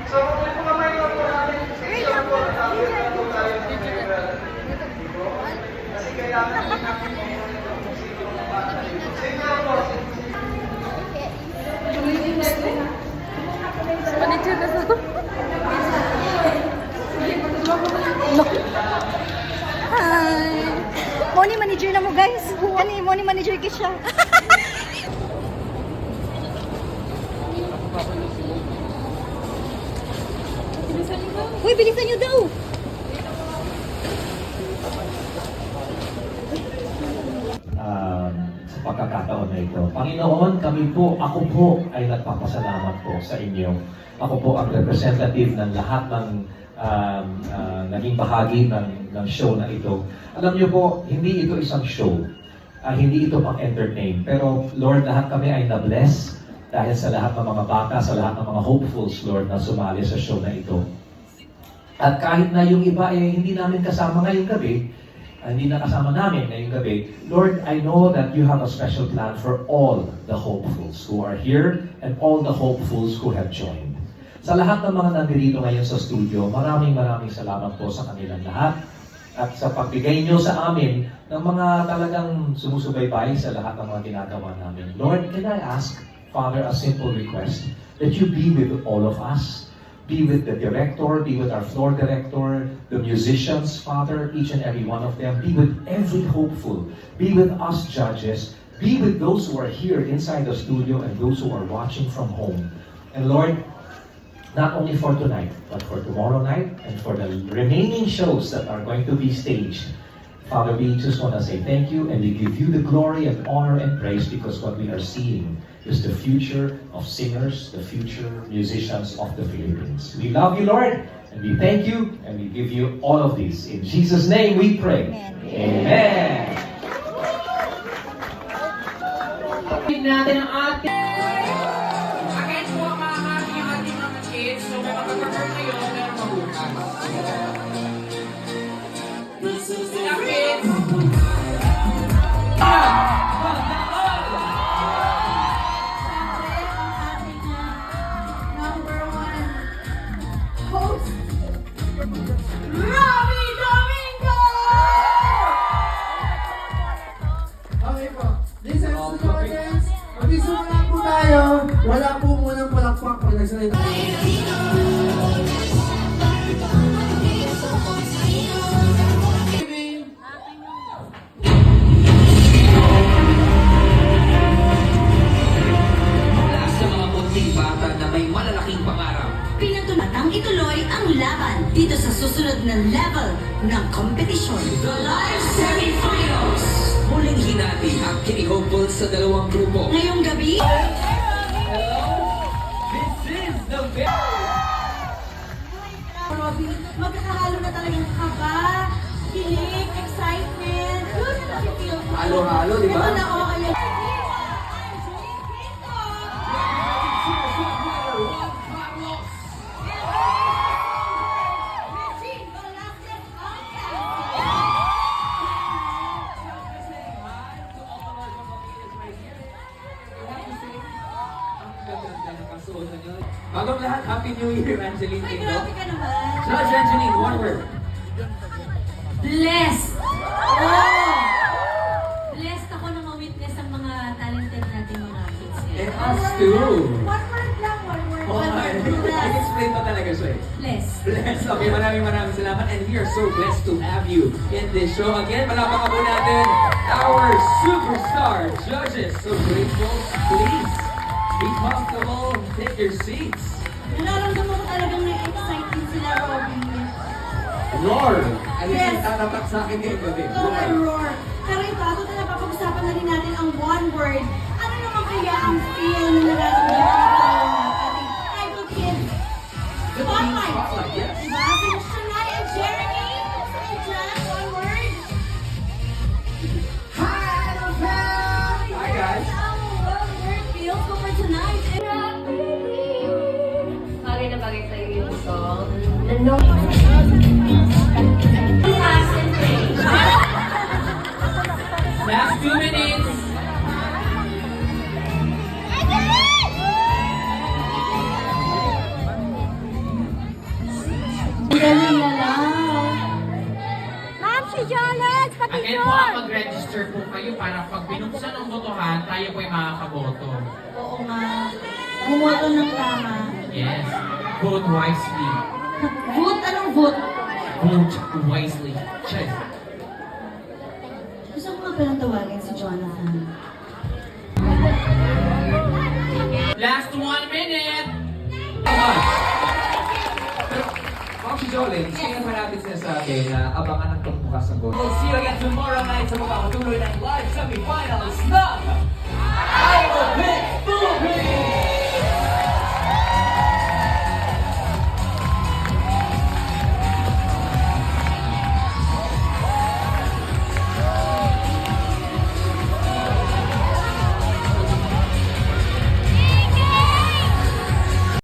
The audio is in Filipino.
Hi! Money manager na mo guys. Kani money manager ka siya. Uy, bilisan niyo daw. Sa pagkakataon na ito. Panginoon, ako po ay nagpapasalamat po sa inyo. Ako po ang representative ng lahat ng naging bahagi ng show na ito. Alam niyo po, hindi ito isang show. Hindi ito pang-entertain. Pero Lord, lahat kami ay na-bless dahil sa lahat ng mga bata, sa lahat ng mga hopefuls, Lord, na sumali sa show na ito. At kahit na yung iba ay hindi namin kasama ngayong gabi, hindi na kasama namin ngayong gabi, Lord, I know that you have a special plan for all the hopefuls who are here and all the hopefuls who have joined. Sa lahat ng mga nandito ngayon sa studio, maraming salamat po sa kanilang lahat at sa pagbigay nyo sa amin ng mga talagang sumusubaybay sa lahat ng mga ginagawa namin. Lord, can I ask, Father, a simple request that you be with all of us. Be with the director, be with our floor director, the musicians, Father, each and every one of them. Be with every hopeful. Be with us judges. Be with those who are here inside the studio and those who are watching from home. And Lord, not only for tonight, but for tomorrow night and for the remaining shows that are going to be staged. Father, we just want to say thank you and we give you the glory and honor and praise because what we are seeing is the future of singers, the future musicians of the Philippines. We love you, Lord, and we thank you and we give you all of these. In Jesus' name we pray. Amen. Natin ang ating again po ang ating mga kids. So may mag-perform ngayon pero mabukas. Wala po munang palakpak pag nagsalita. Mula sa mga munting bata na may malalaking pangarap, Pinatumatang ituloy ang laban dito sa susunod na level ng kompetisyon. The Live Semifinals! Muling hinati ang kinihopefuls sa dalawang grupo. Ngayong gabi, magkakahalo na talagang kaba, kilig, excitement. Halo-halo, di ba? Ito na o kaya. Bagong lahat, Happy New Year, Angeline. Ay, grabe ka naman. Judge Angeline, one word. Blessed! Oh! Blessed ako na ma-witness ang mga talented nating mga kids. And us too. One word lang, one word. Oh, One word. I-explain pa talaga siya eh. Blessed. Blessed. Okay, maraming salamat. And we are so blessed to have you in this show. Again, palakpakan po natin our superstar judges. So grateful. Please, be comfortable. Take your seats. Nararamdaman ko talagang na-excite sila, Robby. Roar! Ay, Yes. yes. Tatatak sa akin ngayon gabi. Roar, roar. Pero ito, na napapag-usapan na rin natin ang one word. Ano naman kaya ang feel na nararamdaman ng ating idol kids? Spotlight! Spotlight, yes. Diba? Si Shania and Jeremy. Sige dyan, one word. Hi, guys. Ang one word feels ko for tonight. Bagay na bagay sa'yo yung song. Last 2 minutes. Ngayon po ang mag-register po kayo para pag binuksan ang botohan, tayo po ay makakaboto. Oo nga. Bumoto ng tama. Yes. Vote wisely. Vote? Anong vote? Vote wisely. Check. Gusto ko nga palang tawagin si Jonathan. Last 1 minute! Ma'am si Jolene, sino naman natin sinasabi na abangan ang pagbukas ng goal? We'll see you again tomorrow night sa magpapatuloy ng live semifinals ng Idol Pick Philippines!